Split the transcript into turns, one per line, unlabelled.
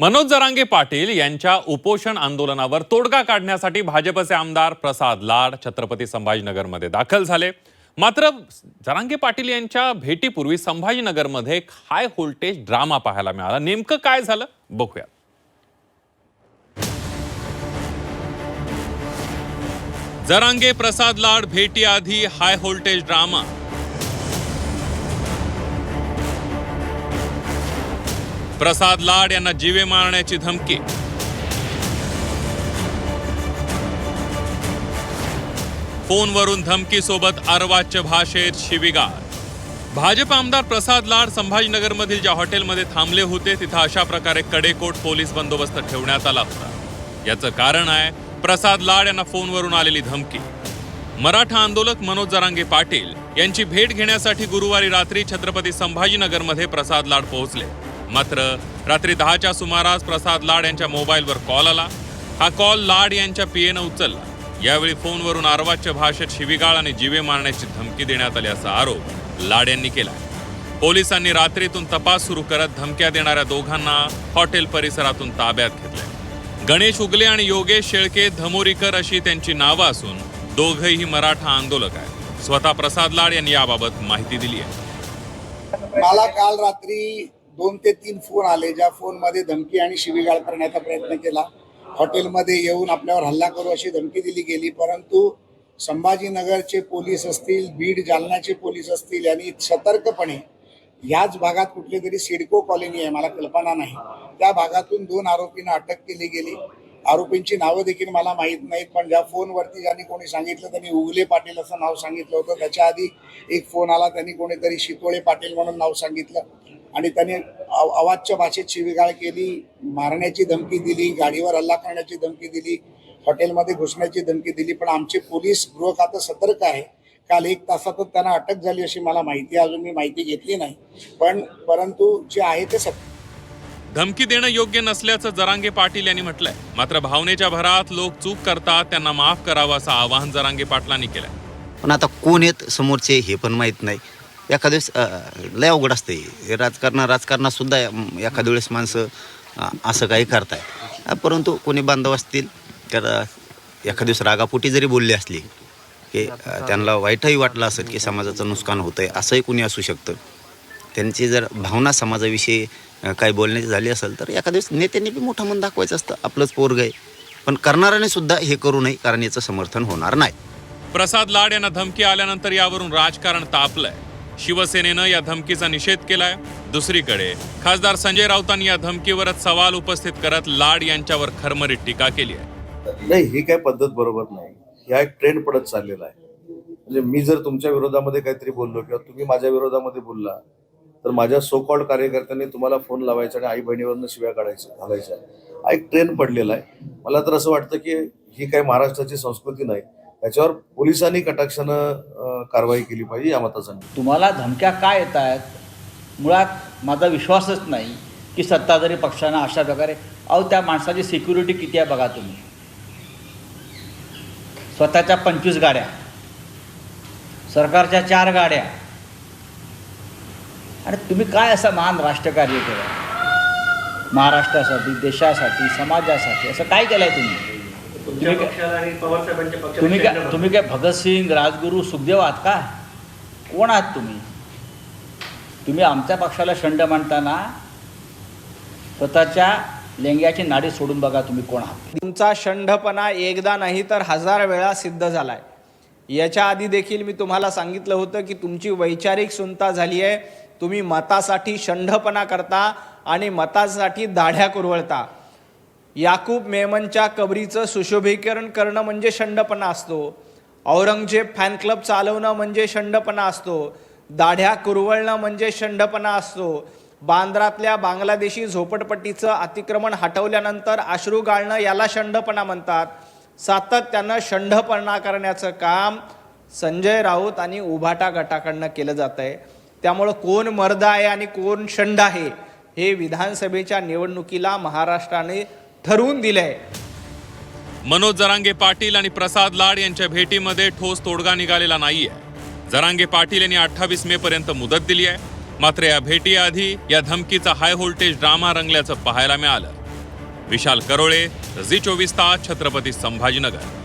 मनोज जरांगे पाटील यांच्या उपोषण आंदोलनावर तोडगा काढण्यासाठी भाजपचे आमदार प्रसाद लाड छत्रपती संभाजीनगरमध्ये दाखल झाले। मात्र जरांगे पाटील यांच्या भेटीपूर्वी संभाजीनगरमध्ये एक हाय व्होल्टेज ड्रामा पाहायला मिळाला। नेमकं काय झालं बघूया। जरांगे प्रसाद लाड भेटी आधी high voltage drama. Prasad Lad यांना जीवे मारण्याची धमकी। फोनवरून धमकीसोबत अर्वाच्य भाषेत शिवीगाळ। भाजप आमदार प्रसाद लाड संभाजीनगरमधील ज्या हॉटेलमध्ये थांबले होते तिथं अशा प्रकारे कडेकोट पोलीस बंदोबस्त ठेवण्यात आला होता। याचं कारण आहे प्रसाद लाड यांना फोनवरून आलेली धमकी। मराठा आंदोलक मनोज जरांगे पाटील यांची भेट घेण्यासाठी गुरुवारी रात्री छत्रपती संभाजीनगरमध्ये प्रसाद लाड पोहोचले। मात्र रात्री 10च्या सुमारास प्रसाद लाड यांच्या मोबाईलवर कॉल आला। हा कॉल लाड यांच्या पीएनं उचलला। यावेळी फोनवरून अर्वाच्य भाषेत शिवीगाळ आणि जीवे मारण्याची धमकी देण्यात आली असा आरोप लाड यांनी केला। पोलिसांनी रात्रीतून तपास सुरू करत धमक्या देणाऱ्या दोघांना हॉटेल परिसरातून ताब्यात घेतले। गणेश उगले आणि योगेश शेळके धमोरीकर अशी त्यांची नावं असून दोघंही मराठा आंदोलक आहेत। स्वतः प्रसाद लाड यांनी याबाबत माहिती दिली आहे।
मला काल रात्री 2 ते 3 फोन आले, ज्या फोनमध्ये धमकी आणि शिवीगाळ करण्याचा प्रयत्न केला। हॉटेलमध्ये येऊन आपल्यावर हल्ला करू अशी धमकी दिली गेली, परंतु संभाजीनगरचे पोलीस असतील, बीड जालन्याचे पोलीस असतील यांनी सतर्कपणे याच भागात कुठली तरी सिडको कॉलनी आहे, मला कल्पना नाही, त्या भागातून 2 आरोपींना अटक केली गेली। आरोपींची नावं देखील मला माहीत नाहीत, पण ज्या फोनवरती ज्यांनी कोणी सांगितलं त्यांनी उगले पाटील असं नाव सांगितलं होतं। त्याच्या आधी एक फोन आला, त्यांनी कोणीतरी शितोळे पाटील म्हणून नाव सांगितलं आणि त्यांनी अवाच्य भाषेत शिवीगाळ केली, मारण्याची धमकी दिली, गाडीवर हल्ला करण्याची धमकी दिली, हॉटेलमध्ये घुसण्याची धमकी दिली। पण आमचे पोलीस गृह खातं सतर्क आहे। काल 1 तासातच त्यांना अटक झाली अशी मला माहिती आहे, अजून मी माहिती घेतली नाही, परंतु जे आहे ते सत्य।
धमकी देणं योग्य नसल्याचं जरांगे पाटील यांनी म्हटलंय। मात्र भावनेच्या भरात लोक चूक करतात, त्यांना माफ करावं असं आवाहन जरांगे पाटलांनी केलंय।
पण आता कोण आहेत समोरचे हे पण माहीत नाही। एखाद्या वेळेस लय अवघड असते राजकारणात सुद्धा एखाद्या वेळेस माणसं असं काही करताय, परंतु कोणी बांधव असतील तर एखाद्या दिवस रागापोटी जरी बोलले असली की त्यांना वाईटही वाटलं असेल की समाजाचं नुकसान होतंय, असंही कोणी असू शकतं। त्यांची जर भावना समाजाविषयी काही बोलण्याची झाली असेल तर एखाद्या दिवस नेत्यांनी बी मोठं मन दाखवायचं असतं, आपलंच पोरग आहे, पण करणाऱ्याने सुद्धा हे करू नये, कारण याचं समर्थन होणार नाही।
प्रसाद लाड यांना धमकी आल्यानंतर यावरून राजकारण तापलंय। शिवसेनेनं या धमकीचा निषेध केलाय। दुसरीकडे खासदार संजय राऊतांनी या धमकीवरच सवाल उपस्थित करत लाड यांच्यावर खरमरीत टीका केली आहे।
नाही, ही काय पद्धत बरोबर नाही। हा एक ट्रेंड पडत चाललेला आहे। म्हणजे मी जर तुमच्या विरोधामध्ये काहीतरी बोललो किंवा तुम्ही माझ्या विरोधामध्ये बोलला तर माझ्या सो कॉल्ड कार्यकर्त्यांनी तुम्हाला फोन लावायचा आणि आई बहिणीवरनं शिव्या घालायच्या। हा एक ट्रेंड पडलेला आहे। मला तर असं वाटतं की ही काही महाराष्ट्राची संस्कृती नाही, त्याच्यावर पोलिसांनी कटाक्षानं कारवाई केली पाहिजे या मताचं।
तुम्हाला धमक्या काय येत आहेत? मुळात माझा विश्वासच नाही की सत्ताधारी पक्षांना अशा प्रकारे त्या माणसाची सिक्युरिटी किती आहे बघा तुम्ही। स्वतःच्या 25 गाड्या, सरकारच्या 4 गाड्या, आणि तुम्ही काय असं महान राष्ट्रकार्य केलं महाराष्ट्रासाठी, देशासाठी, समाजासाठी? असं काय केलंय तुम्ही? तुम्ही काय भगतसिंग, राजगुरू, सुखदेव आहात का? कोण आहात तुम्ही? तुम्ही आमच्या पक्षाला शंड मानताना स्वतःच्या लेंग्याची नाडी सोडून बघा तुम्ही कोण आहात।
तुमचा शंढपणा एकदा नाही तर 1000 वेळा सिद्ध झालाय। याच्या आधी देखील मी तुम्हाला सांगितलं होतं की तुमची वैचारिक सुंता झाली आहे। तुम्ही मतासाठी शंढपणा करता आणि मतासाठी दाढ्या कुरवळता। याकूब मेमनच्या कबरीचं सुशोभीकरण करणं म्हणजे शंढपणा असतो। औरंगजेब फॅन क्लब चालवणं म्हणजे शंढपणा असतो। दाढ्या कुरवळणं म्हणजे शंढपणा असतो। बांद्रातल्या बांगलादेशी झोपडपट्टीचं अतिक्रमण हटवल्यानंतर अश्रू गाळणं याला शंढपणा म्हणतात। सातत्यानं शंढपणा करण्याचं काम संजय राऊत आणि उभाटा गटाकडनं केलं जातं आहे। त्यामुळं कोण मर्द आहे आणि कोण शंड आहे हे विधानसभेच्या निवडणुकीला महाराष्ट्राने ठरवून दिलंय।
मनोज जरांगे पाटील आणि प्रसाद लाड यांच्या भेटीमध्ये ठोस तोडगा निघालेला नाहीये। जरांगे पाटील यांनी 28 मे पर्यंत मुदत दिली आहे। मात्र या भेटीआधी या धमकीचा हाय व्होल्टेज ड्रामा रंगल्याचं पाहायला मिळालं। विशाल करोळे, झी 24 तास, छत्रपती संभाजीनगर.